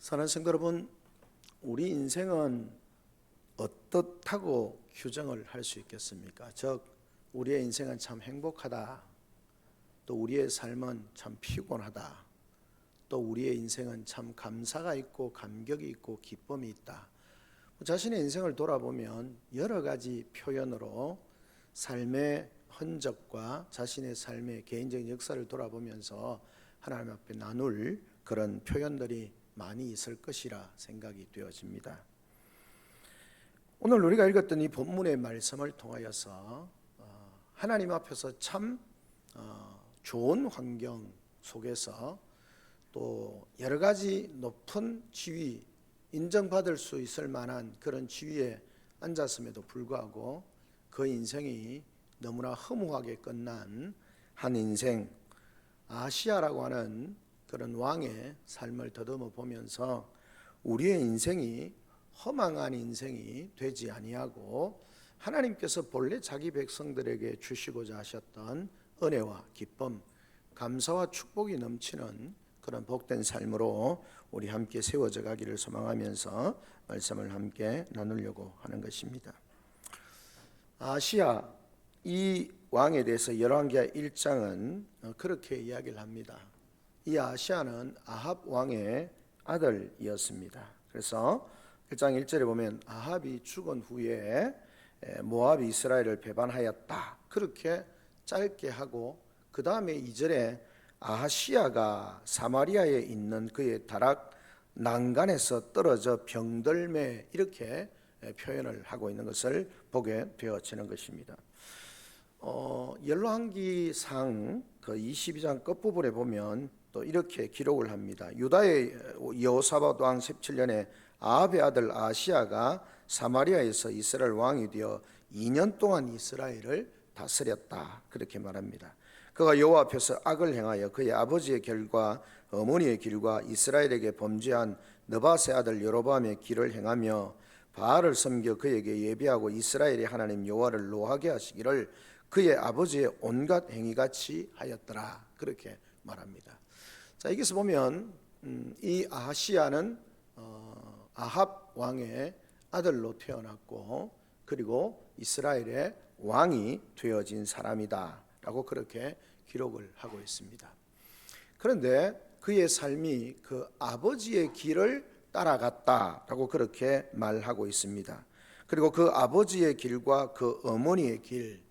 사랑하는 성도 여러분, 우리 인생은 어떻다고 규정을 할 수 있겠습니까? 즉, 우리의 인생은 참 행복하다, 또 우리의 삶은 참 피곤하다, 또 우리의 인생은 참 감사가 있고 감격이 있고 기쁨이 있다. 자신의 인생을 돌아보면 여러 가지 표현으로 삶의 흔적과 자신의 삶의 개인적인 역사를 돌아보면서 하나님 앞에 나눌 그런 표현들이 많이 있을 것이라 생각이 되어집니다. 오늘 우리가 읽었던 이 본문의 말씀을 통하여서 하나님 앞에서 참 좋은 환경 속에서 또 여러 가지 높은 지위, 인정받을 수 있을 만한 그런 지위에 앉았음에도 불구하고 그 인생이 너무나 허무하게 끝난 한 인생, 아하시야라고 하는 그런 왕의 삶을 더듬어 보면서 우리의 인생이 허망한 인생이 되지 아니하고 하나님께서 본래 자기 백성들에게 주시고자 하셨던 은혜와 기쁨, 감사와 축복이 넘치는 그런 복된 삶으로 우리 함께 세워져 가기를 소망하면서 말씀을 함께 나누려고 하는 것입니다. 아하시야, 이 왕에 대해서 열왕기하 1장은 그렇게 이야기를 합니다. 이 아하시야는 아합 왕의 아들이었습니다. 그래서 1장 1절에 보면 아합이 죽은 후에 모압이 이스라엘을 배반하였다, 그렇게 짧게 하고, 그 다음에 2절에 아하시야가 사마리아에 있는 그의 다락 난간에서 떨어져 병들매, 이렇게 표현을 하고 있는 것을 보게 되어지는 것입니다. 열왕기상 그 22장 끝부분에 보면 또 이렇게 기록을 합니다. 유다의 여호사밧 왕 17년에 아합의 아들 아하시야가 사마리아에서 이스라엘 왕이 되어 2년 동안 이스라엘을 다스렸다, 그렇게 말합니다. 그가 여호와 앞에서 악을 행하여 그의 아버지의 길과 어머니의 길과 이스라엘에게 범죄한 느밧의 아들 여로보암의 길을 행하며 바알을 섬겨 그에게 예배하고 이스라엘의 하나님 여호와를 노하게 하시기를 그의 아버지의 온갖 행위같이 하였더라, 그렇게 말합니다. 자, 여기서 보면 이 아하시야는 아합 왕의 아들로 태어났고, 그리고 이스라엘의 왕이 되어진 사람이다 라고 그렇게 기록을 하고 있습니다. 그런데 그의 삶이 그 아버지의 길을 따라갔다라고 그렇게 말하고 있습니다. 그리고 그 아버지의 길과 그 어머니의 길,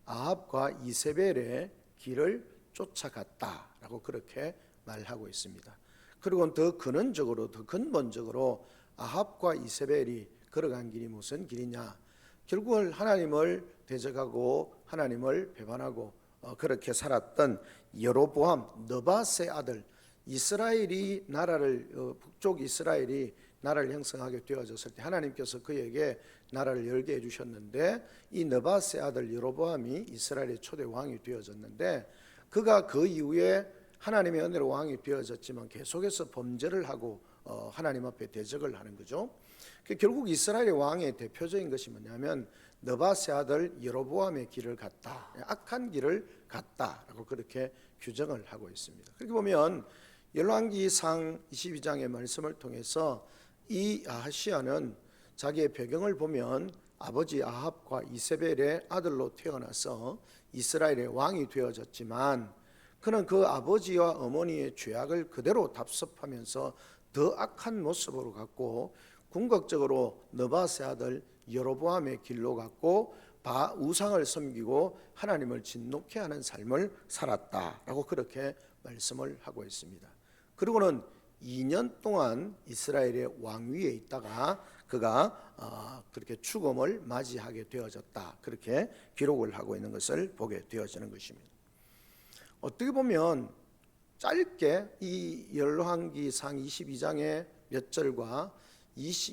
아합과 이세벨의 길을 쫓아갔다라고 그렇게 말하고 있습니다. 그리고 더 근원적으로, 더 근본적으로 아합과 이세벨이 걸어간 길이 무슨 길이냐? 결국은 하나님을 대적하고 하나님을 배반하고 그렇게 살았던 여로보암, 느밧의 아들, 이스라엘이 나라를, 북쪽 이스라엘이 나라를 형성하게 되어졌을 때 하나님께서 그에게 나라를 열게 해주셨는데, 이 느밧의 아들 여로보암이 이스라엘의 초대 왕이 되어졌는데, 그가 그 이후에 하나님의 은혜로 왕이 되어졌지만 계속해서 범죄를 하고 하나님 앞에 대적을 하는 거죠. 결국 이스라엘의 왕의 대표적인 것이 뭐냐면 느밧의 아들 여로보암의 길을 갔다, 악한 길을 갔다라고 그렇게 규정을 하고 있습니다. 그렇게 보면 열왕기상 22장의 말씀을 통해서 이 아하시야는 자기의 배경을 보면 아버지 아합과 이세벨의 아들로 태어나서 이스라엘의 왕이 되어졌지만, 그는 그 아버지와 어머니의 죄악을 그대로 답습하면서 더 악한 모습으로 갔고, 궁극적으로 느밧의 아들 여로보암의 길로 갔고 우상을 섬기고 하나님을 진노케 하는 삶을 살았다라고 그렇게 말씀을 하고 있습니다. 그리고는 2년 동안 이스라엘의 왕위에 있다가 그가 그렇게 죽음을 맞이하게 되어졌다, 그렇게 기록을 하고 있는 것을 보게 되어지는 것입니다. 어떻게 보면 짧게 이 열왕기상 22장의 몇 절과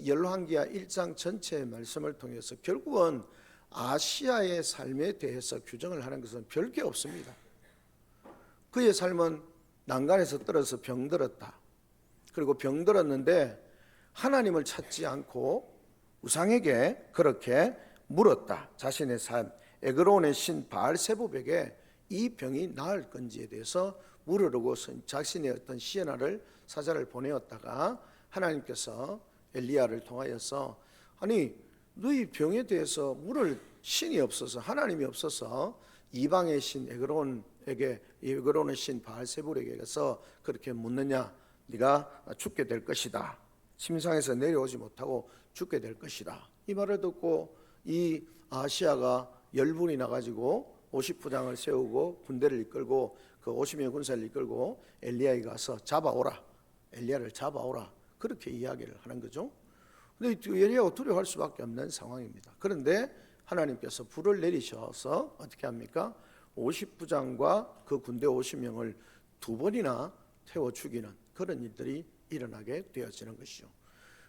열왕기하 1장 전체의 말씀을 통해서 결국은 아하시야의 삶에 대해서 규정을 하는 것은 별게 없습니다. 그의 삶은 난간에서 떨어져 병들었다. 그리고 병들었는데 하나님을 찾지 않고 우상에게 그렇게 물었다. 자신의 삶, 에그론의 신 바알세붑에게 이 병이 나을 건지에 대해서 물으려고 자신의 어떤 시에나를 사자를 보내었다가 하나님께서 엘리야를 통하여서 아니 너희 병에 대해서 물을 신이 없어서 하나님이 없어서 이방의 신 에그론의 신 바알세불에게서 그렇게 묻느냐? 네가 죽게 될 것이다. 침상에서 내려오지 못하고 죽게 될 것이다. 이 말을 듣고 이 아하시야가 열분이 나가지고 50부장을 세우고 군대를 이끌고 그 50명의 군사를 이끌고 엘리야에게 가서 잡아오라. 엘리야를 잡아오라. 그렇게 이야기를 하는 거죠. 근데 엘리야가 두려워할 수밖에 없는 상황입니다. 그런데 하나님께서 불을 내리셔서 어떻게 합니까? 50부장과 그 군대 50명을 두 번이나 태워 죽이는 그런 일들이 일어나게 되어지는 것이죠.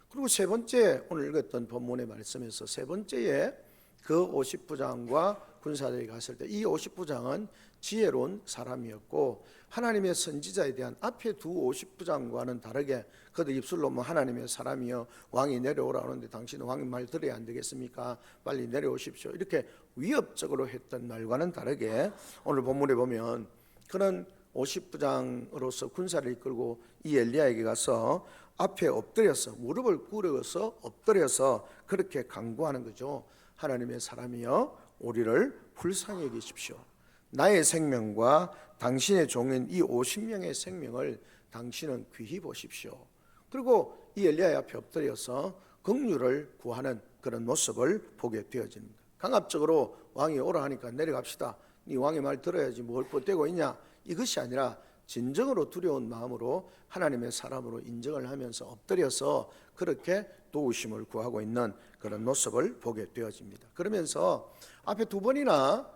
그리고 세 번째, 오늘 읽었던 본문의 말씀에서 세 번째에 그 50부장과 군사들이 갔을 때 이 50부장은 지혜로운 사람이었고 하나님의 선지자에 대한 앞에 두 50부장과는 다르게 그들 입술로 뭐 하나님의 사람이여 왕이 내려오라 하는데 당신은 왕의 말 들어야 안 되겠습니까? 빨리 내려오십시오. 이렇게 위협적으로 했던 말과는 다르게 오늘 본문에 보면 그런 50부장으로서 군사를 이끌고 이 엘리야에게 가서 앞에 엎드려서 무릎을 꿇어서 엎드려서 그렇게 간구하는 거죠. 하나님의 사람이여 우리를 불쌍히 여기십시오. 나의 생명과 당신의 종인 이 50명의 생명을 당신은 귀히 보십시오. 그리고 이 엘리야 앞에 엎드려서 긍휼을 구하는 그런 모습을 보게 되어집니다. 강압적으로 왕이 오라 하니까 내려갑시다. 네 왕의 말 들어야지 뭘 뻗대고 있냐. 이것이 아니라 진정으로 두려운 마음으로 하나님의 사람으로 인정을 하면서 엎드려서 그렇게 도우심을 구하고 있는 그런 모습을 보게 되어집니다. 그러면서 앞에 두 번이나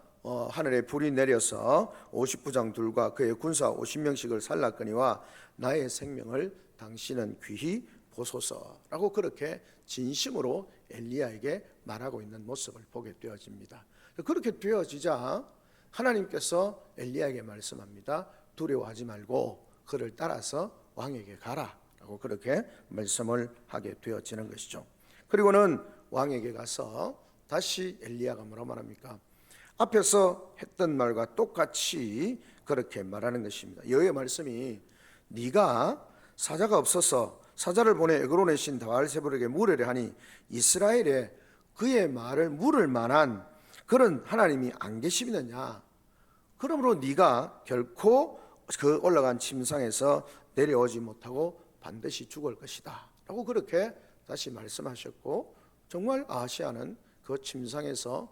하늘에 불이 내려서 50부장 둘과 그의 군사 50명씩을 살랐거니와 나의 생명을 당신은 귀히 보소서라고 그렇게 진심으로 엘리야에게 말하고 있는 모습을 보게 되어집니다. 그렇게 되어지자 하나님께서 엘리야에게 말씀합니다. 두려워하지 말고 그를 따라서 왕에게 가라라고 그렇게 말씀을 하게 되어지는 것이죠. 그리고는 왕에게 가서 다시 엘리야가 뭐라고 말합니까? 앞에서 했던 말과 똑같이 그렇게 말하는 것입니다. 여호와의 말씀이 네가 사자가 없어서 사자를 보내 에그론의 신 바알세불에게 물으려 하니 이스라엘에 그의 말을 물을 만한 그런 하나님이 안 계시느냐? 그러므로 네가 결코 그 올라간 침상에서 내려오지 못하고 반드시 죽을 것이다 라고 그렇게 다시 말씀하셨고 정말 아하시야는 그 침상에서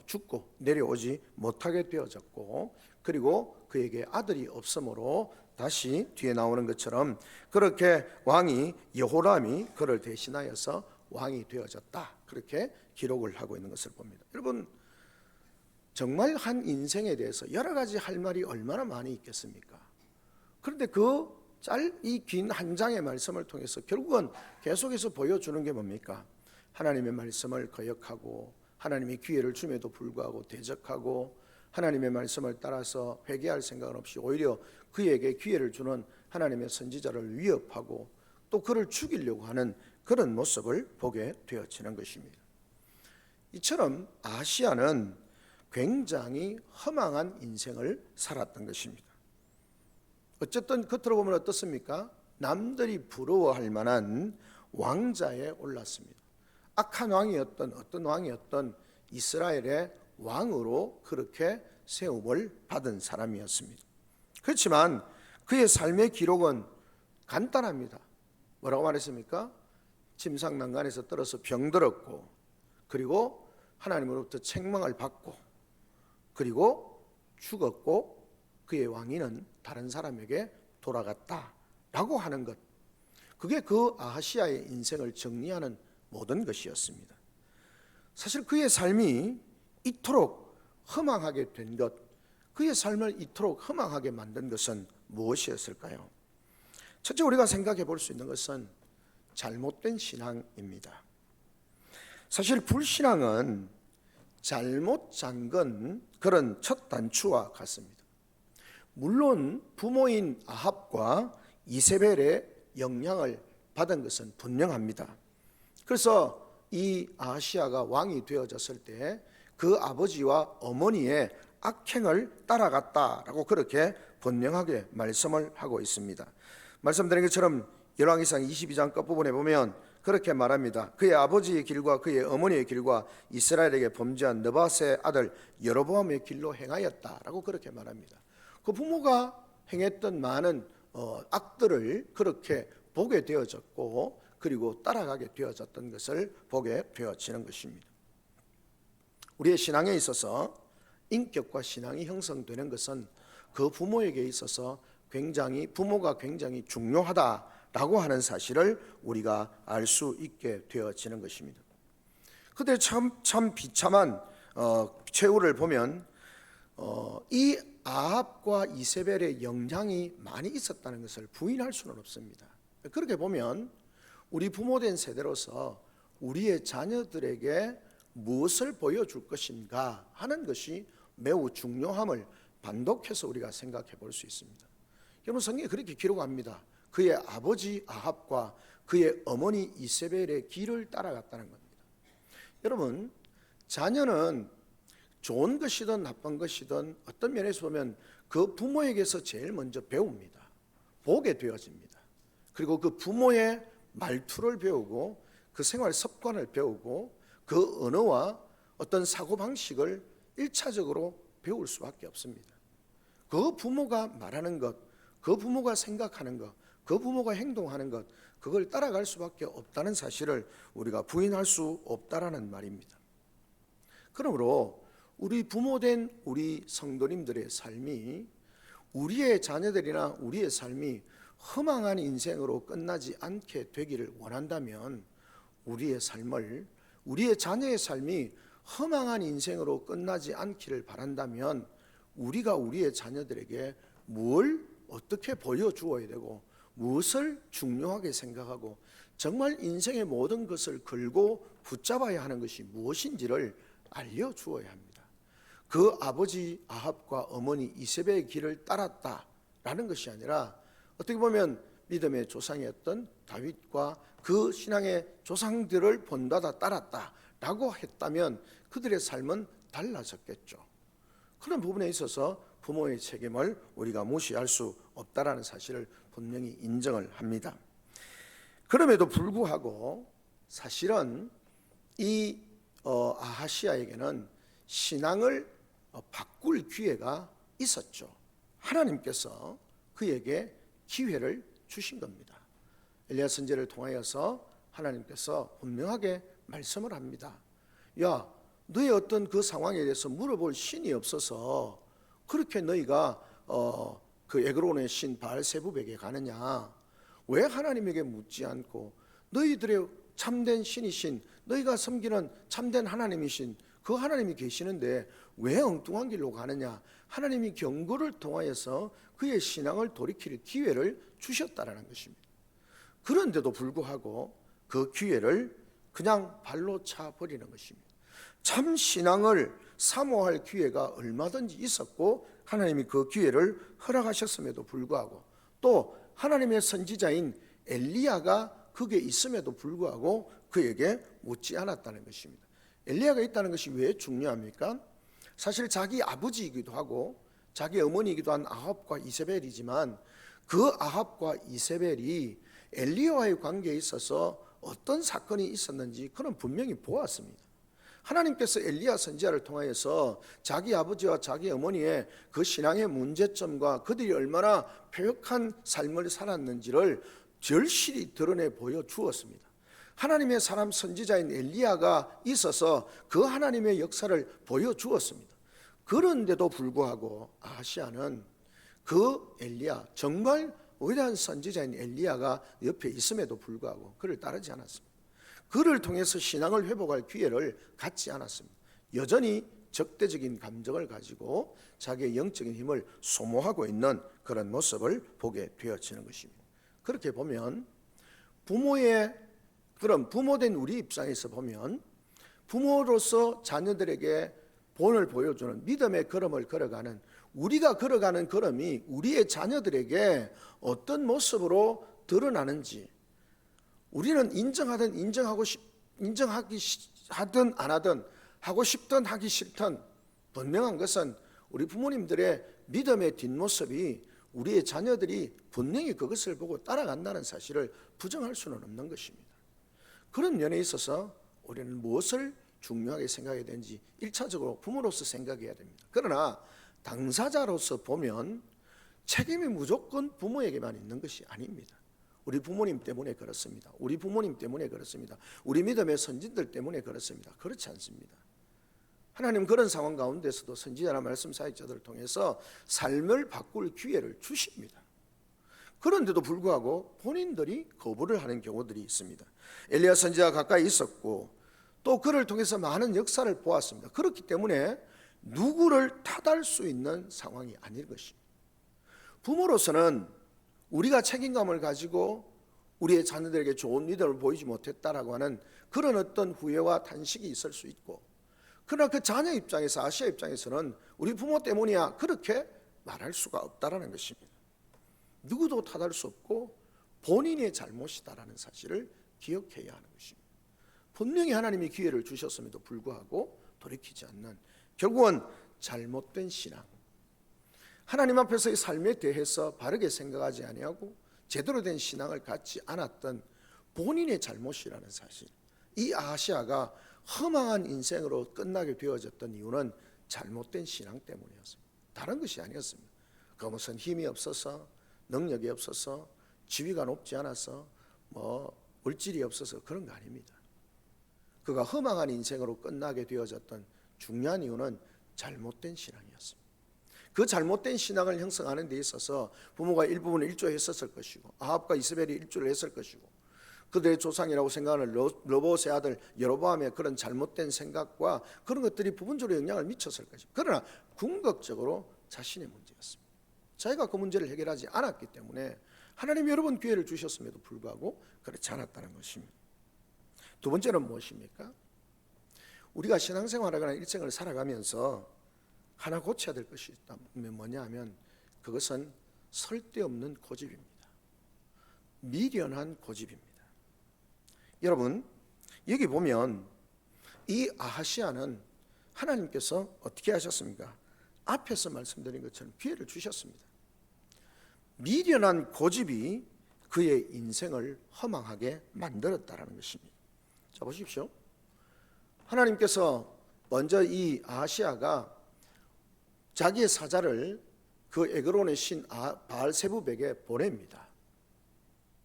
죽고 내려오지 못하게 되어졌고 그리고 그에게 아들이 없으므로 다시 뒤에 나오는 것처럼 그렇게 왕이 여호람이 그를 대신하여서 왕이 되어졌다 그렇게 기록을 하고 있는 것을 봅니다. 여러분 정말 한 인생에 대해서 여러 가지 할 말이 얼마나 많이 있겠습니까? 그런데 이 긴 한 장의 말씀을 통해서 결국은 계속해서 보여주는 게 뭡니까? 하나님의 말씀을 거역하고 하나님이 기회를 줌에도 불구하고 대적하고 하나님의 말씀을 따라서 회개할 생각은 없이 오히려 그에게 기회를 주는 하나님의 선지자를 위협하고 또 그를 죽이려고 하는 그런 모습을 보게 되어지는 것입니다. 이처럼 아하시야는 굉장히 허망한 인생을 살았던 것입니다. 어쨌든 겉으로 보면 어떻습니까? 남들이 부러워할 만한 왕자에 올랐습니다. 악한 왕이었던 어떤 왕이었던 이스라엘의 왕으로 그렇게 세움을 받은 사람이었습니다. 그렇지만 그의 삶의 기록은 간단합니다. 뭐라고 말했습니까? 침상난간에서 떨어서 병들었고 그리고 하나님으로부터 책망을 받고 그리고 죽었고 그의 왕위는 다른 사람에게 돌아갔다라고 하는 것, 그게 그 아하시야의 인생을 정리하는 모든 것이었습니다. 사실 그의 삶이 이토록 허망하게 된 것, 그의 삶을 이토록 허망하게 만든 것은 무엇이었을까요? 첫째 우리가 생각해 볼 수 있는 것은 잘못된 신앙입니다. 사실 불신앙은 잘못 잠근 그런 첫 단추와 같습니다. 물론 부모인 아합과 이세벨의 영향을 받은 것은 분명합니다. 그래서 이 아하시야가 왕이 되어졌을 때 그 아버지와 어머니의 악행을 따라갔다라고 그렇게 분명하게 말씀을 하고 있습니다. 말씀드린 것처럼 열왕기상 22장 끝부분에 보면 그렇게 말합니다. 그의 아버지의 길과 그의 어머니의 길과 이스라엘에게 범죄한 느밧의 아들 여로보암의 길로 행하였다라고 그렇게 말합니다. 그 부모가 행했던 많은 악들을 그렇게 보게 되어졌고 그리고 따라가게 되어졌던 것을 보게 되어지는 것입니다. 우리의 신앙에 있어서 인격과 신앙이 형성되는 것은 그 부모에게 있어서 부모가 굉장히 중요하다라고 하는 사실을 우리가 알 수 있게 되어지는 것입니다. 그런데 참 비참한 최후를 보면 이 아합과 이세벨의 영향이 많이 있었다는 것을 부인할 수는 없습니다. 그렇게 보면 우리 부모된 세대로서 우리의 자녀들에게 무엇을 보여줄 것인가 하는 것이 매우 중요함을 반복해서 우리가 생각해 볼 수 있습니다. 여러분, 성경에 그렇게 기록합니다. 그의 아버지 아합과 그의 어머니 이세벨의 길을 따라갔다는 겁니다. 여러분, 자녀는 좋은 것이든 나쁜 것이든 어떤 면에서 보면 그 부모에게서 제일 먼저 배웁니다. 보게 되어집니다. 그리고 그 부모의 말투를 배우고 그 생활 습관을 배우고 그 언어와 어떤 사고방식을 1차적으로 배울 수밖에 없습니다. 그 부모가 말하는 것, 그 부모가 생각하는 것, 그 부모가 행동하는 것, 그걸 따라갈 수밖에 없다는 사실을 우리가 부인할 수 없다라는 말입니다. 그러므로 우리 부모된 우리 성도님들의 삶이, 우리의 자녀들이나 우리의 삶이 허망한 인생으로 끝나지 않게 되기를 원한다면, 우리의 자녀의 삶이 허망한 인생으로 끝나지 않기를 바란다면, 우리가 우리의 자녀들에게 뭘 어떻게 보여주어야 되고 무엇을 중요하게 생각하고 정말 인생의 모든 것을 걸고 붙잡아야 하는 것이 무엇인지를 알려주어야 합니다. 그 아버지 아합과 어머니 이세벨의 길을 따랐다라는 것이 아니라 어떻게 보면 믿음의 조상이었던 다윗과 그 신앙의 조상들을 본받아 따랐다라고 했다면 그들의 삶은 달라졌겠죠. 그런 부분에 있어서 부모의 책임을 우리가 무시할 수 없다라는 사실을 분명히 인정을 합니다. 그럼에도 불구하고 사실은 이 아하시아에게는 신앙을 바꿀 기회가 있었죠. 하나님께서 그에게 기회를 주신 겁니다. 엘리야 선지자를 통하여서 하나님께서 분명하게 말씀을 합니다. 야, 너의 어떤 그 상황에 대해서 물어볼 신이 없어서 그렇게 너희가 그 에그론의 신 바알세붑에게 가느냐? 왜 하나님에게 묻지 않고 너희들의 참된 신이신, 너희가 섬기는 참된 하나님이신 그 하나님이 계시는데 왜 엉뚱한 길로 가느냐? 하나님이 경고를 통하여서 그의 신앙을 돌이킬 기회를 주셨다라는 것입니다. 그런데도 불구하고 그 기회를 그냥 발로 차버리는 것입니다. 참 신앙을 사모할 기회가 얼마든지 있었고 하나님이 그 기회를 허락하셨음에도 불구하고 또 하나님의 선지자인 엘리야가 그게 있음에도 불구하고 그에게 묻지 않았다는 것입니다. 엘리야가 있다는 것이 왜 중요합니까? 사실 자기 아버지이기도 하고 자기 어머니이기도 한 아합과 이세벨이지만 그 아합과 이세벨이 엘리야와의 관계에 있어서 어떤 사건이 있었는지 그는 분명히 보았습니다. 하나님께서 엘리야 선지자를 통하여서 자기 아버지와 자기 어머니의 그 신앙의 문제점과 그들이 얼마나 패역한 삶을 살았는지를 절실히 드러내 보여주었습니다. 하나님의 사람 선지자인 엘리야가 있어서 그 하나님의 역사를 보여주었습니다. 그런데도 불구하고 아하시아는 그 엘리야, 정말 위대한 선지자인 엘리야가 옆에 있음에도 불구하고 그를 따르지 않았습니다. 그를 통해서 신앙을 회복할 기회를 갖지 않았습니다. 여전히 적대적인 감정을 가지고 자기의 영적인 힘을 소모하고 있는 그런 모습을 보게 되어지는 것입니다. 그렇게 보면 부모된 우리 입장에서 보면 부모로서 자녀들에게 본을 보여주는 믿음의 걸음을 걸어가는, 우리가 걸어가는 걸음이 우리의 자녀들에게 어떤 모습으로 드러나는지, 우리는 인정하기 하든 안 하든, 하고 싶든 하기 싫든 분명한 것은 우리 부모님들의 믿음의 뒷모습이 우리의 자녀들이 분명히 그것을 보고 따라간다는 사실을 부정할 수는 없는 것입니다. 그런 면에 있어서 우리는 무엇을 중요하게 생각해야 되는지 1차적으로 부모로서 생각해야 됩니다. 그러나 당사자로서 보면 책임이 무조건 부모에게만 있는 것이 아닙니다. 우리 부모님 때문에 그렇습니다. 우리 부모님 때문에 그렇습니다. 우리 믿음의 선진들 때문에 그렇습니다. 그렇지 않습니다. 하나님 그런 상황 가운데서도 선지자나 말씀 사역자들을 통해서 삶을 바꿀 기회를 주십니다. 그런데도 불구하고 본인들이 거부를 하는 경우들이 있습니다. 엘리야 선지자가 가까이 있었고 또 그를 통해서 많은 역사를 보았습니다. 그렇기 때문에 누구를 탓할 수 있는 상황이 아닐 것입니다. 부모로서는 우리가 책임감을 가지고 우리의 자녀들에게 좋은 리더를 보이지 못했다라고 하는 그런 어떤 후회와 탄식이 있을 수 있고, 그러나 그 자녀 입장에서, 아시아 입장에서는 우리 부모 때문이야 그렇게 말할 수가 없다라는 것입니다. 누구도 탓할 수 없고 본인의 잘못이다라는 사실을 기억해야 하는 것입니다. 분명히 하나님이 기회를 주셨음에도 불구하고 돌이키지 않는, 결국은 잘못된 신앙, 하나님 앞에서의 삶에 대해서 바르게 생각하지 아니하고 제대로 된 신앙을 갖지 않았던 본인의 잘못이라는 사실, 이 아하시아가 허망한 인생으로 끝나게 되어졌던 이유는 잘못된 신앙 때문이었습니다. 다른 것이 아니었습니다. 그 무슨 힘이 없어서, 능력이 없어서, 지위가 높지 않아서, 물질이 없어서 그런 거 아닙니다. 그가 허망한 인생으로 끝나게 되어졌던 중요한 이유는 잘못된 신앙이었습니다. 그 잘못된 신앙을 형성하는 데 있어서 부모가 일부분을 일조했었을 것이고, 아합과 이스벨이 일조를 했을 것이고, 그들의 조상이라고 생각하는 르봇의 아들 여로보암의 그런 잘못된 생각과 그런 것들이 부분적으로 영향을 미쳤을 것입니다. 그러나 궁극적으로 자신의 문제였습니다. 자기가 그 문제를 해결하지 않았기 때문에 하나님이 여러 번 기회를 주셨음에도 불구하고 그렇지 않았다는 것입니다. 두 번째는 무엇입니까? 우리가 신앙생활을 하거나 일생을 살아가면서 하나 고쳐야 될 것이 있다면 뭐냐 하면 그것은 설데없는 고집입니다. 미련한 고집입니다. 여러분, 여기 보면 이 아하시아는 하나님께서 어떻게 하셨습니까? 앞에서 말씀드린 것처럼 기회를 주셨습니다. 미련한 고집이 그의 인생을 허망하게 만들었다는 것입니다. 자, 보십시오. 하나님께서 먼저 이 아하시아가 자기의 사자를 그 에그론의 신 바알세붑에게 보냅니다.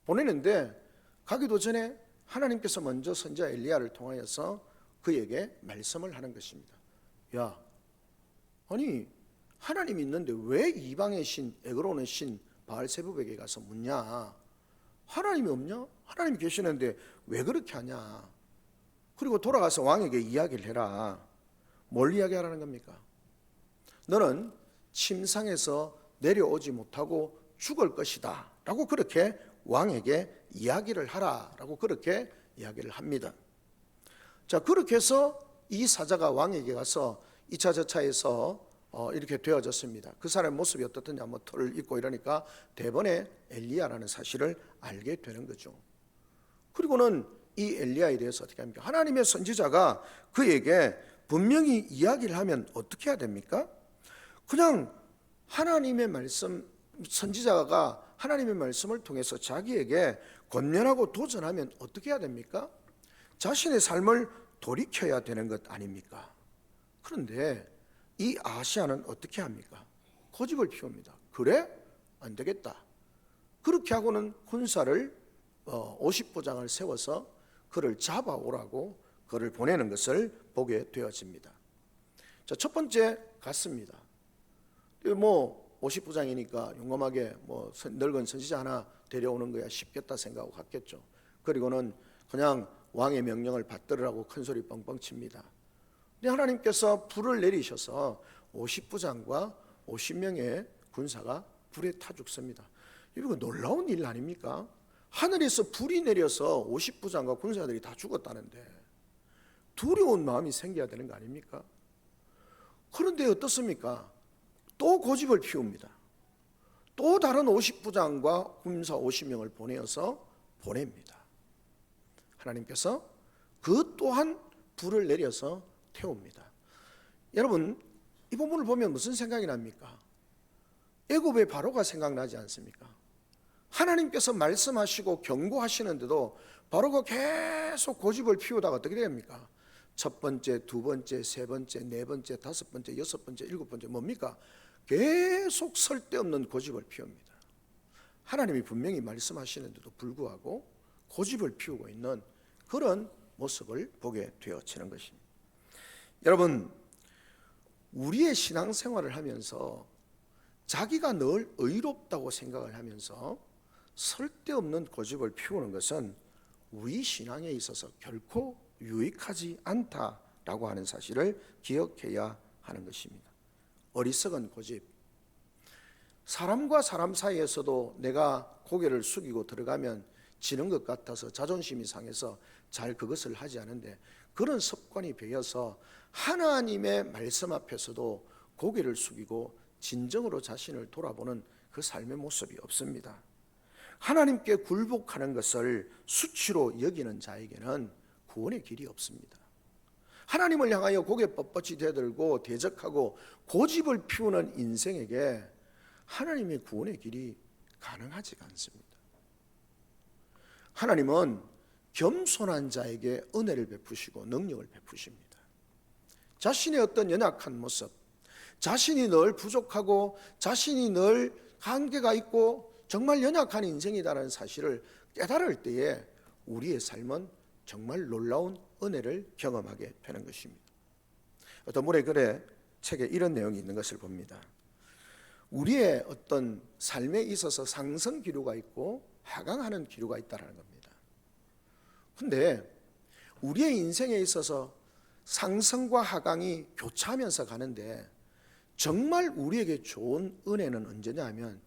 보내는데 가기도 전에 하나님께서 먼저 선지자 엘리야를 통하여서 그에게 말씀을 하는 것입니다. 야, 아니 하나님이 있는데 왜 이방의 신 에그론의 신 바알세붑에게 가서 묻냐? 하나님이 없냐? 하나님이 계시는데 왜 그렇게 하냐? 그리고 돌아가서 왕에게 이야기를 해라. 뭘 이야기하라는 겁니까? 너는 침상에서 내려오지 못하고 죽을 것이다 라고 그렇게 왕에게 이야기를 하라 라고 그렇게 이야기를 합니다. 자, 그렇게 해서 이 사자가 왕에게 가서 2차 저차에서 이렇게 되어졌습니다. 그 사람의 모습이 어떻든지 한번 털을 입고 이러니까 대번에 엘리야라는 사실을 알게 되는 거죠. 그리고는 이 엘리야에 대해서 어떻게 합니까? 하나님의 선지자가 그에게 분명히 이야기를 하면 어떻게 해야 됩니까? 그냥 하나님의 말씀, 선지자가 하나님의 말씀을 통해서 자기에게 권면하고 도전하면 어떻게 해야 됩니까? 자신의 삶을 돌이켜야 되는 것 아닙니까? 그런데 이 아하시아는 어떻게 합니까? 고집을 피웁니다. 그래? 안 되겠다. 그렇게 하고는 군사를 50부장을 세워서 그를 잡아오라고 그를 보내는 것을 보게 되어집니다. 자, 첫 번째 갔습니다. 50부장이니까 용감하게 늙은 선지자 하나 데려오는 거야 쉽겠다 생각하고 갔겠죠. 그리고는 그냥 왕의 명령을 받들으라고 큰 소리 뻥뻥 칩니다. 근데 하나님께서 불을 내리셔서 50부장과 50명의 군사가 불에 타 죽습니다. 이거 놀라운 일 아닙니까? 하늘에서 불이 내려서 50부장과 군사들이 다 죽었다는데 두려운 마음이 생겨야 되는 거 아닙니까? 그런데 어떻습니까? 또 고집을 피웁니다. 또 다른 50부장과 군사 50명을 보냅니다. 하나님께서 그 또한 불을 내려서 태웁니다. 여러분, 이 부분을 보면 무슨 생각이 납니까? 애굽의 바로가 생각나지 않습니까? 하나님께서 말씀하시고 경고하시는데도 바로가 계속 고집을 피우다가 어떻게 됩니까? 첫 번째, 두 번째, 세 번째, 네 번째, 다섯 번째, 여섯 번째, 일곱 번째 뭡니까? 계속 설데없는 고집을 피웁니다. 하나님이 분명히 말씀하시는데도 불구하고 고집을 피우고 있는 그런 모습을 보게 되어지는 것입니다. 여러분, 우리의 신앙생활을 하면서 자기가 늘 의롭다고 생각을 하면서 설데없는 고집을 피우는 것은 우리 신앙에 있어서 결코 유익하지 않다라고 하는 사실을 기억해야 하는 것입니다. 어리석은 고집. 사람과 사람 사이에서도 내가 고개를 숙이고 들어가면 지는 것 같아서 자존심이 상해서 잘 그것을 하지 않은데, 그런 습관이 배어서 하나님의 말씀 앞에서도 고개를 숙이고 진정으로 자신을 돌아보는 그 삶의 모습이 없습니다. 하나님께 굴복하는 것을 수치로 여기는 자에게는 구원의 길이 없습니다. 하나님을 향하여 고개 뻣뻣이 되들고 대적하고 고집을 피우는 인생에게 하나님의 구원의 길이 가능하지가 않습니다. 하나님은 겸손한 자에게 은혜를 베푸시고 능력을 베푸십니다. 자신의 어떤 연약한 모습, 자신이 늘 부족하고 자신이 늘 한계가 있고 정말 연약한 인생이다라는 사실을 깨달을 때에 우리의 삶은 정말 놀라운 은혜를 경험하게 되는 것입니다. 어떤 물의 글에 책에 이런 내용이 있는 것을 봅니다. 우리의 어떤 삶에 있어서 상승 기류가 있고 하강하는 기류가 있다는 겁니다. 근데 우리의 인생에 있어서 상승과 하강이 교차하면서 가는데 정말 우리에게 좋은 은혜는 언제냐 하면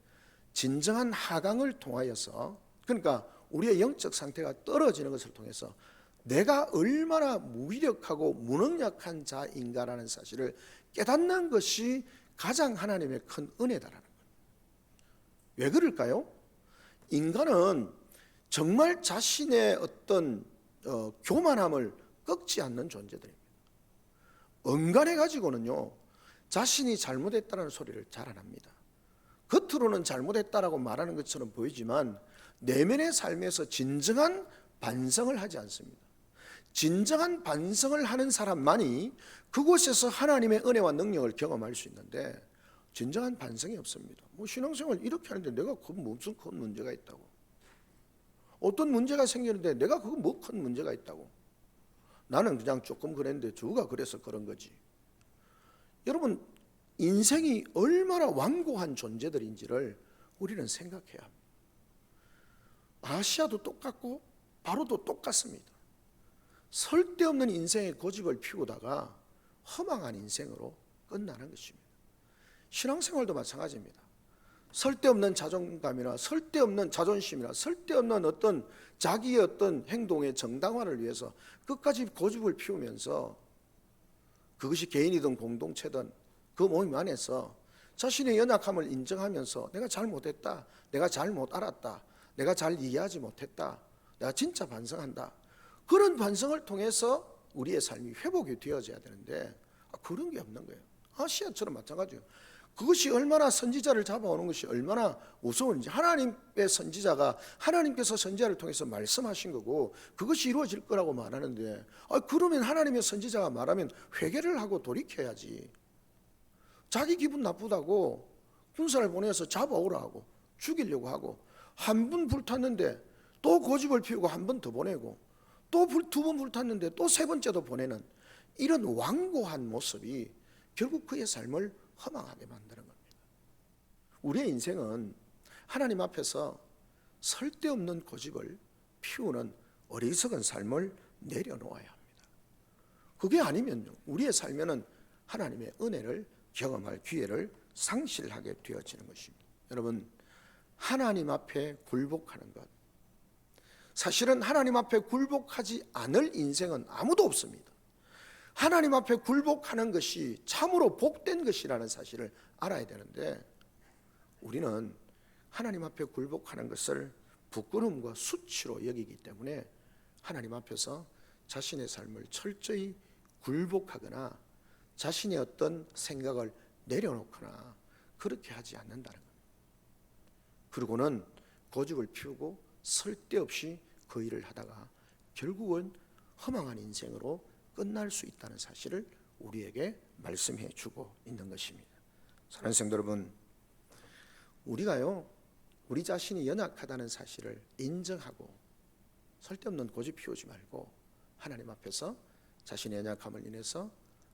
진정한 하강을 통하여서, 그러니까 우리의 영적 상태가 떨어지는 것을 통해서 내가 얼마나 무기력하고 무능력한 자인가라는 사실을 깨닫는 것이 가장 하나님의 큰 은혜다라는 거예요. 왜 그럴까요? 인간은 정말 자신의 어떤 교만함을 꺾지 않는 존재들입니다. 언간해 가지고는요, 자신이 잘못했다는 소리를 잘 안 합니다. 겉으로는 잘못했다라고 말하는 것처럼 보이지만 내면의 삶에서 진정한 반성을 하지 않습니다. 진정한 반성을 하는 사람만이 그곳에서 하나님의 은혜와 능력을 경험할 수 있는데, 진정한 반성이 없습니다. 신앙생활 이렇게 하는데 내가 그 무슨 큰 문제가 있다고, 어떤 문제가 생기는데 내가 그거 뭐 큰 문제가 있다고, 나는 그냥 조금 그랬는데 주가 그래서 그런 거지. 여러분, 인생이 얼마나 완고한 존재들인지를 우리는 생각해야 합니다. 아시아도 똑같고 바로도 똑같습니다. 설데없는 인생의 고집을 피우다가 허망한 인생으로 끝나는 것입니다. 신앙생활도 마찬가지입니다. 설데없는 자존감이나 설데없는 자존심이나 설데없는 어떤 자기의 어떤 행동의 정당화를 위해서 끝까지 고집을 피우면서 그것이 개인이든 공동체든 그 모임 안에서 자신의 연약함을 인정하면서 내가 잘못했다, 내가 잘못 알았다, 내가 잘 이해하지 못했다, 내가 진짜 반성한다, 그런 반성을 통해서 우리의 삶이 회복이 되어져야 되는데 그런 게 없는 거예요. 아시아처럼 마찬가지예요. 그것이 얼마나 선지자를 잡아오는 것이 얼마나 무서운지, 하나님의 선지자가 하나님께서 선지자를 통해서 말씀하신 거고 그것이 이루어질 거라고 말하는데, 그러면 하나님의 선지자가 말하면 회개를 하고 돌이켜야지. 자기 기분 나쁘다고 군사를 보내서 잡아오라 하고 죽이려고 하고, 한 번 불탔는데 또 고집을 피우고 한 번 더 보내고 또 두 번 불탔는데 또 세 번째도 보내는 이런 완고한 모습이 결국 그의 삶을 허망하게 만드는 겁니다. 우리의 인생은 하나님 앞에서 설데없는 고집을 피우는 어리석은 삶을 내려놓아야 합니다. 그게 아니면요, 우리의 삶에는 하나님의 은혜를 경험할 기회를 상실하게 되어지는 것입니다. 여러분, 하나님 앞에 굴복하는 것, 사실은 하나님 앞에 굴복하지 않을 인생은 아무도 없습니다. 하나님 앞에 굴복하는 것이 참으로 복된 것이라는 사실을 알아야 되는데, 우리는 하나님 앞에 굴복하는 것을 부끄러움과 수치로 여기기 때문에 하나님 앞에서 자신의 삶을 철저히 굴복하거나 자신의 어떤 생각을 내려놓거나 그렇게 하지 않는다는 겁니다. 그리고는 고집을 피우고 쓸데없이 그 일을 하다가 결국은 허망한 인생으로 끝날 수 있다는 사실을 우리에게 말씀해 주고 있는 것입니다. 사랑하는 성도 여러분, 우리가요, 우리 자신이 연약하다는 사실을 인정하고 쓸데없는 고집 피우지 말고 하나님 앞에서 자신의 연약함을 인해서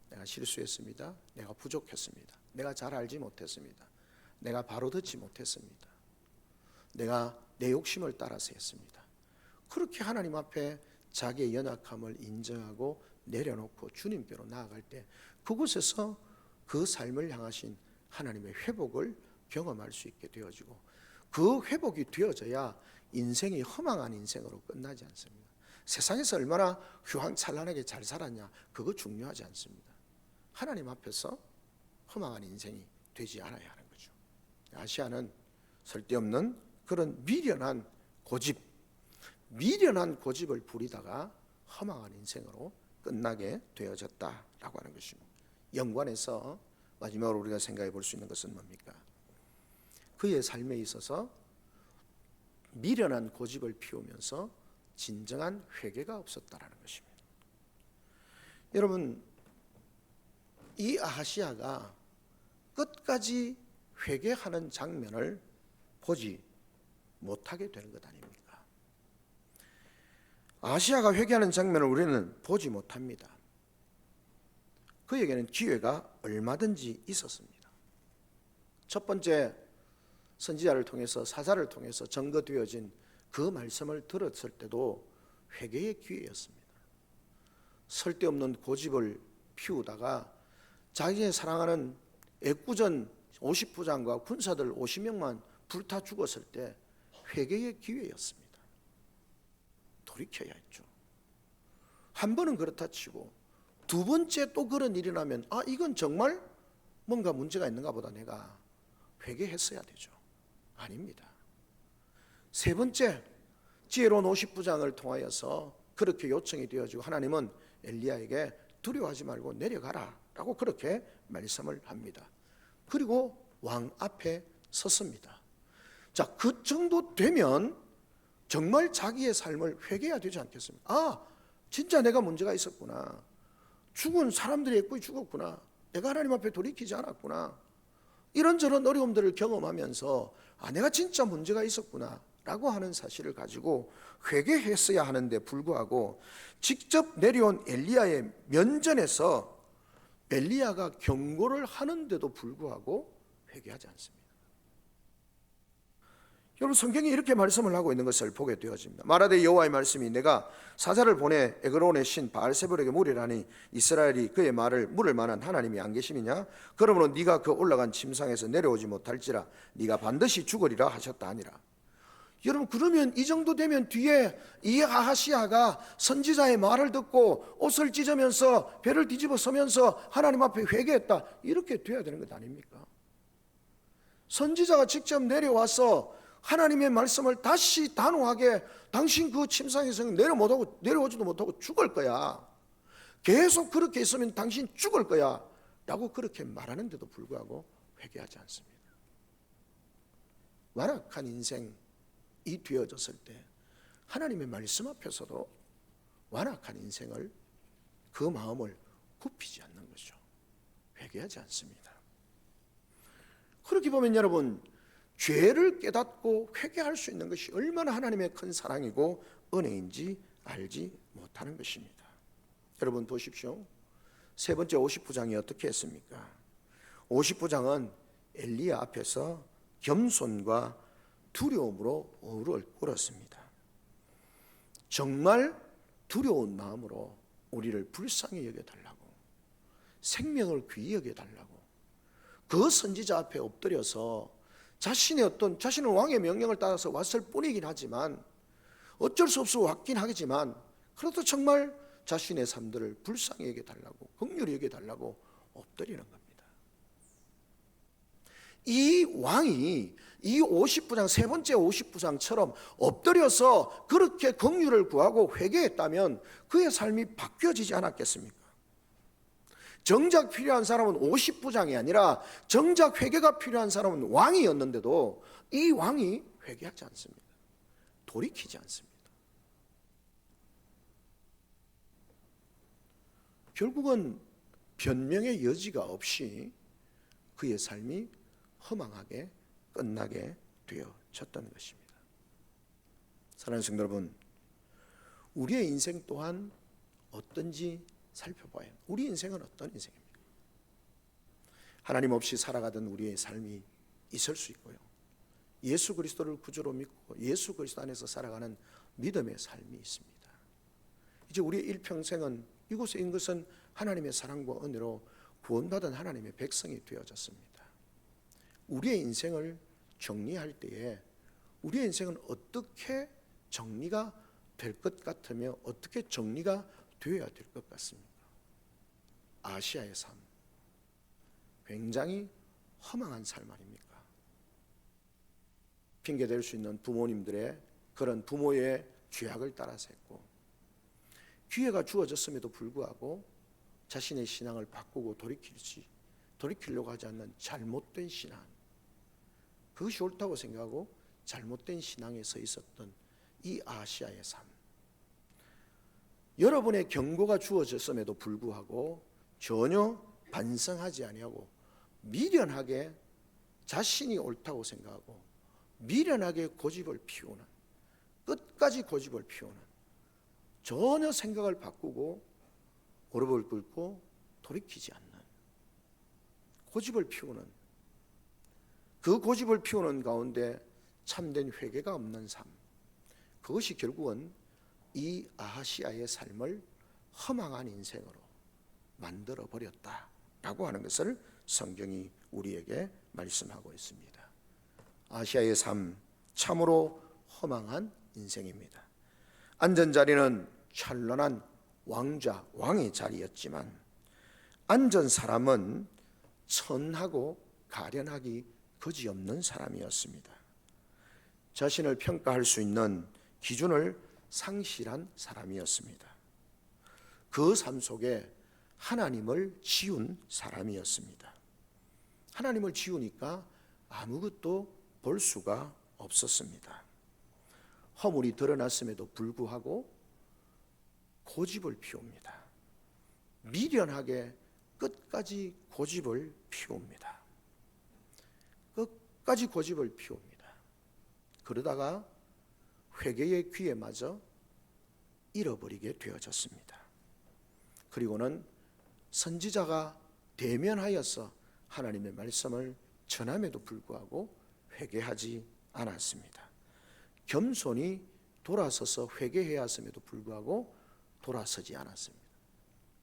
내가 실수했습니다, 내가 부족했습니다, 내가 잘 알지 못했습니다, 내가 바로 듣지 못했습니다, 내가 내 욕심을 따라서 했습니다. 그렇게 하나님 앞에 자기의 연약함을 인정하고 내려놓고 주님께로 나아갈 때 그곳에서 그 삶을 향하신 하나님의 회복을 경험할 수 있게 되어지고, 그 회복이 되어져야 인생이 허망한 인생으로 끝나지 않습니다. 세상에서 얼마나 휘황찬란하게 잘 살았냐, 그거 중요하지 않습니다. 하나님 앞에서 허망한 인생이 되지 않아야 하는 거죠. 아시아는 쓸데없는 그런 미련한 고집을 부리다가 허망한 인생으로 끝나게 되어졌다라고 하는 것입니다. 연관해서 마지막으로 우리가 생각해 볼 수 있는 것은 뭡니까? 그의 삶에 있어서 미련한 고집을 피우면서 진정한 회개가 없었다라는 것입니다. 여러분, 이 아하시아가 끝까지 회개하는 장면을 보지 못하게 되는 것 아닙니까? 아하시아가 회개하는 장면을 우리는 보지 못합니다. 그에게는 기회가 얼마든지 있었습니다. 첫 번째, 선지자를 통해서, 사사를 통해서 증거되어진 그 말씀을 들었을 때도 회개의 기회였습니다. 쓸데없는 고집을 피우다가 자기의 사랑하는 애구전 50부장과 군사들 50명만 불타 죽었을 때 회개의 기회였습니다. 돌이켜야 했죠. 한 번은 그렇다 치고 두 번째 또 그런 일이 나면 이건 정말 뭔가 문제가 있는가 보다, 내가 회개했어야 되죠. 아닙니다. 세 번째, 지혜로운 50부장을 통하여서 그렇게 요청이 되어지고 하나님은 엘리야에게 두려워하지 말고 내려가라 라고 그렇게 말씀을 합니다. 그리고 왕 앞에 섰습니다. 자, 그 정도 되면 정말 자기의 삶을 회개해야 되지 않겠습니까? 진짜 내가 문제가 있었구나, 죽은 사람들이 애꾸이 죽었구나, 내가 하나님 앞에 돌이키지 않았구나, 이런저런 어려움들을 경험하면서 내가 진짜 문제가 있었구나 라고 하는 사실을 가지고 회개했어야 하는데 불구하고 직접 내려온 엘리야의 면전에서 엘리야가 경고를 하는데도 불구하고 회개하지 않습니다. 여러분, 성경이 이렇게 말씀을 하고 있는 것을 보게 되어집니다. 말하되 여호와의 말씀이 내가 사자를 보내 에그론의 신 바알세불에게 물으라니 이스라엘이 그의 말을 물을 만한 하나님이 안 계심이냐? 그러므로 네가 그 올라간 침상에서 내려오지 못할지라 네가 반드시 죽으리라 하셨다 하니라. 여러분, 그러면 이 정도 되면 뒤에 이 아하시아가 선지자의 말을 듣고 옷을 찢으면서 배를 뒤집어 서면서 하나님 앞에 회개했다, 이렇게 돼야 되는 것 아닙니까? 선지자가 직접 내려와서 하나님의 말씀을 다시 단호하게 당신 그 침상에서 내려오지도 못하고 죽을 거야, 계속 그렇게 있으면 당신 죽을 거야 라고 그렇게 말하는데도 불구하고 회개하지 않습니다. 완악한 인생이 되어졌을 때 하나님의 말씀 앞에서도 완악한 인생을, 그 마음을 굽히지 않는 거죠. 회개하지 않습니다. 그렇게 보면 여러분, 죄를 깨닫고 회개할 수 있는 것이 얼마나 하나님의 큰 사랑이고 은혜인지 알지 못하는 것입니다. 여러분 보십시오. 세 번째 50부장이 어떻게 했습니까? 50부장은 엘리야 앞에서 겸손과 두려움으로 울었습니다. 정말 두려운 마음으로 우리를 불쌍히 여겨달라고, 생명을 귀히 여겨달라고 그 선지자 앞에 엎드려서 자신은 왕의 명령을 따라서 왔을 뿐이긴 하지만, 어쩔 수 없어 왔긴 하겠지만, 그래도 정말 자신의 삶들을 불쌍히 여겨달라고, 긍휼히 여겨달라고 엎드리는 겁니다. 이 왕이 이 50부장, 세 번째 50부장처럼 엎드려서 그렇게 긍휼을 구하고 회개했다면 그의 삶이 바뀌어지지 않았겠습니까? 정작 필요한 사람은 50부장이 아니라 정작 회개가 필요한 사람은 왕이었는데도 이 왕이 회개하지 않습니다. 돌이키지 않습니다. 결국은 변명의 여지가 없이 그의 삶이 허망하게 끝나게 되어졌던 것입니다. 사랑하는 성도 여러분, 우리의 인생 또한 어떤지 살펴봐야 합니다. 우리 인생은 어떤 인생입니까? 하나님 없이 살아가던 우리의 삶이 있을 수 있고요, 예수 그리스도를 구주로 믿고 예수 그리스도 안에서 살아가는 믿음의 삶이 있습니다. 이제 우리의 일평생은 이곳에 있는 것은 하나님의 사랑과 은혜로 구원받은 하나님의 백성이 되어졌습니다. 우리의 인생을 정리할 때에 우리의 인생은 어떻게 정리가 될 것 같으며 어떻게 정리가 되어야 될 것 같습니까? 아시아의 삶, 굉장히 허망한 삶 아닙니까? 핑계댈 수 있는 부모님들의 그런 부모의 죄악을 따라서 했고, 기회가 주어졌음에도 불구하고 자신의 신앙을 바꾸고 돌이키려고 하지 않는 잘못된 신앙, 그것이 옳다고 생각하고 잘못된 신앙에 서 있었던 이 아시아의 삶, 여러분의 경고가 주어졌음에도 불구하고 전혀 반성하지 아니하고 미련하게 자신이 옳다고 생각하고 미련하게 고집을 피우는, 끝까지 고집을 피우는, 전혀 생각을 바꾸고 무릎을 꿇고 돌이키지 않는, 고집을 피우는, 그 고집을 피우는 가운데 참된 회개가 없는 삶, 그것이 결국은 이 아하시아의 삶을 허망한 인생으로 만들어 버렸다라고 하는 것을 성경이 우리에게 말씀하고 있습니다. 아시아의 삶, 참으로 허망한 인생입니다. 앉은 자리는 찬란한 왕자, 왕의 자리였지만 앉은 사람은 천하고 가련하기 그지없는 사람이었습니다. 자신을 평가할 수 있는 기준을 상실한 사람이었습니다. 그 삶 속에 하나님을 지운 사람이었습니다. 하나님을 지우니까 아무것도 볼 수가 없었습니다. 허물이 드러났음에도 불구하고 고집을 피웁니다. 미련하게 끝까지 고집을 피웁니다. 끝까지 고집을 피웁니다. 그러다가 회개의 기회마저 잃어버리게 되어졌습니다. 그리고는 선지자가 대면하여서 하나님의 말씀을 전함에도 불구하고 회개하지 않았습니다. 겸손히 돌아서서 회개해야 했음에도 불구하고 돌아서지 않았습니다.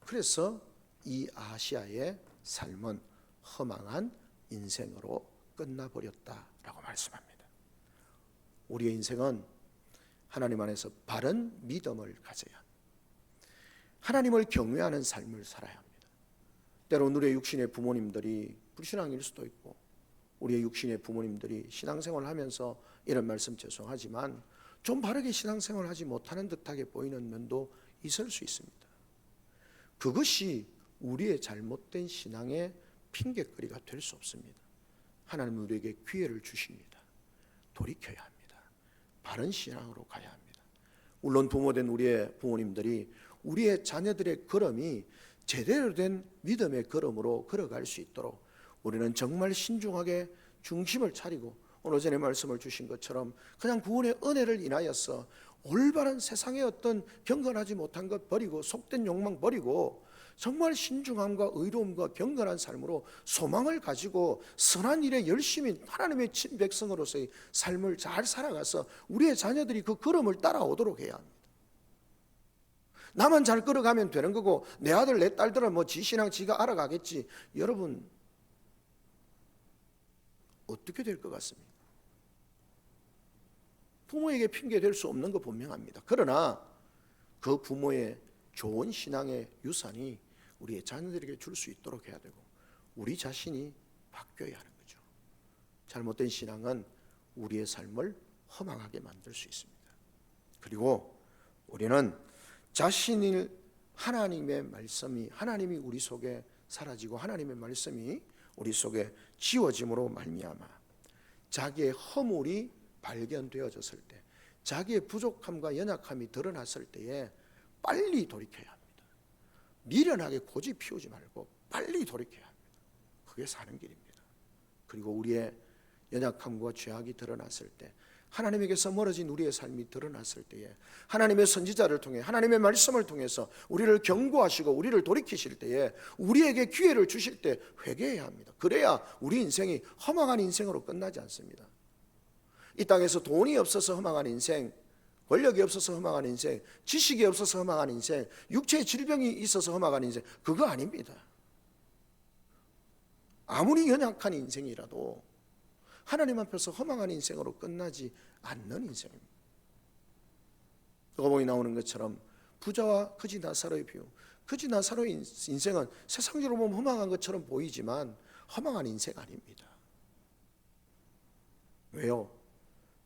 그래서 이 아시아의 삶은 허망한 인생으로 끝나버렸다라고 말씀합니다. 우리의 인생은 하나님 안에서 바른 믿음을 가져야, 하나님을 경외하는 삶을 살아야 합니다. 때로는 우리의 육신의 부모님들이 불신앙일 수도 있고, 우리의 육신의 부모님들이 신앙생활을 하면서 이런 말씀 죄송하지만 좀 바르게 신앙생활을 하지 못하는 듯하게 보이는 면도 있을 수 있습니다. 그것이 우리의 잘못된 신앙의 핑계거리가 될 수 없습니다. 하나님은 우리에게 기회를 주십니다. 돌이켜야 합니다. 바른 신앙으로 가야 합니다. 물론 부모된 우리의 부모님들이 우리의 자녀들의 걸음이 제대로 된 믿음의 걸음으로 걸어갈 수 있도록 우리는 정말 신중하게 중심을 차리고, 오늘 전에 말씀을 주신 것처럼 그냥 구원의 은혜를 인하여서 올바른 세상의 어떤 경건하지 못한 것 버리고 속된 욕망 버리고 정말 신중함과 의로움과 경건한 삶으로 소망을 가지고 선한 일에 열심히 하나님의 친백성으로서의 삶을 잘 살아가서 우리의 자녀들이 그 걸음을 따라오도록 해야 합니다. 나만 잘 걸어가면 되는 거고 내 아들 내 딸들은 뭐 지 신앙 지가 알아가겠지. 여러분 어떻게 될 것 같습니까? 부모에게 핑계 댈 수 없는 거 분명합니다. 그러나 그 부모의 좋은 신앙의 유산이 우리의 자녀들에게 줄 수 있도록 해야 되고 우리 자신이 바뀌어야 하는 거죠. 잘못된 신앙은 우리의 삶을 허망하게 만들 수 있습니다. 그리고 우리는 자신을 하나님의 말씀이, 하나님이 우리 속에 사라지고 하나님의 말씀이 우리 속에 지워짐으로 말미암아 자기의 허물이 발견되어졌을 때, 자기의 부족함과 연약함이 드러났을 때에 빨리 돌이켜야 합니다. 미련하게 고집 피우지 말고 빨리 돌이켜야 합니다. 그게 사는 길입니다. 그리고 우리의 연약함과 죄악이 드러났을 때, 하나님에게서 멀어진 우리의 삶이 드러났을 때에 하나님의 선지자를 통해, 하나님의 말씀을 통해서 우리를 경고하시고 우리를 돌이키실 때에, 우리에게 기회를 주실 때 회개해야 합니다. 그래야 우리 인생이 허망한 인생으로 끝나지 않습니다. 이 땅에서 돈이 없어서 허망한 인생, 권력이 없어서 허망한 인생, 지식이 없어서 허망한 인생, 육체의 질병이 있어서 허망한 인생, 그거 아닙니다. 아무리 연약한 인생이라도 하나님 앞에서 허망한 인생으로 끝나지 않는 인생입니다. 요거봉이 나오는 것처럼 부자와 거지 나사로의 비유, 거지 나사로의 인생은 세상적으로 보면 허망한 것처럼 보이지만 허망한 인생 아닙니다. 왜요?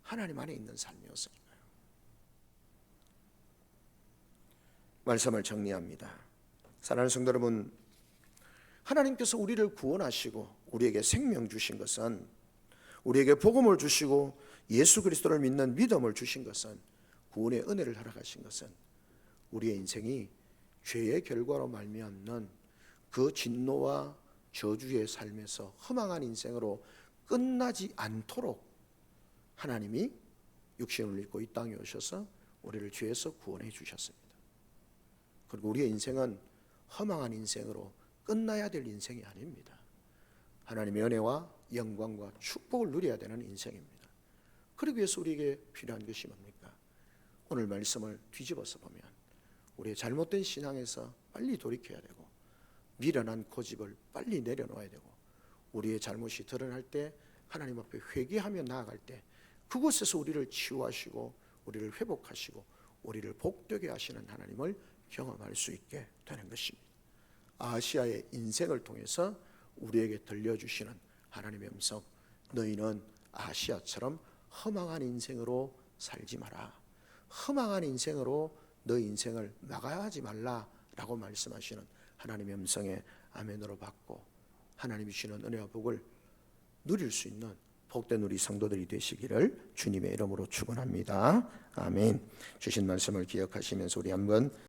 하나님 안에 있는 삶이었으니까요. 말씀을 정리합니다. 사랑하는 성도 여러분, 하나님께서 우리를 구원하시고 우리에게 생명 주신 것은, 우리에게 복음을 주시고 예수 그리스도를 믿는 믿음을 주신 것은, 구원의 은혜를 허락하신 것은 우리의 인생이 죄의 결과로 말미암는 그 진노와 저주의 삶에서 허망한 인생으로 끝나지 않도록 하나님이 육신을 입고 이 땅에 오셔서 우리를 죄에서 구원해 주셨습니다. 그리고 우리의 인생은 허망한 인생으로 끝나야 될 인생이 아닙니다. 하나님의 은혜와 영광과 축복을 누려야 되는 인생입니다. 그러기 위해서 우리에게 필요한 것이 뭡니까? 오늘 말씀을 뒤집어서 보면 우리의 잘못된 신앙에서 빨리 돌이켜야 되고, 미련한 고집을 빨리 내려놓아야 되고, 우리의 잘못이 드러날 때 하나님 앞에 회개하며 나아갈 때 그곳에서 우리를 치유하시고 우리를 회복하시고 우리를 복되게 하시는 하나님을 경험할 수 있게 되는 것입니다. 아시아의 인생을 통해서 우리에게 들려주시는 하나님의 음성, 너희는 아시아처럼 허망한 인생으로 살지 마라, 허망한 인생으로 너희 인생을 나가지 말라라고 말씀하시는 하나님의 음성에 아멘으로 받고 하나님이 주시는 은혜와 복을 누릴 수 있는 복된 우리 성도들이 되시기를 주님의 이름으로 축원합니다. 아멘. 주신 말씀을 기억하시면서 우리 한번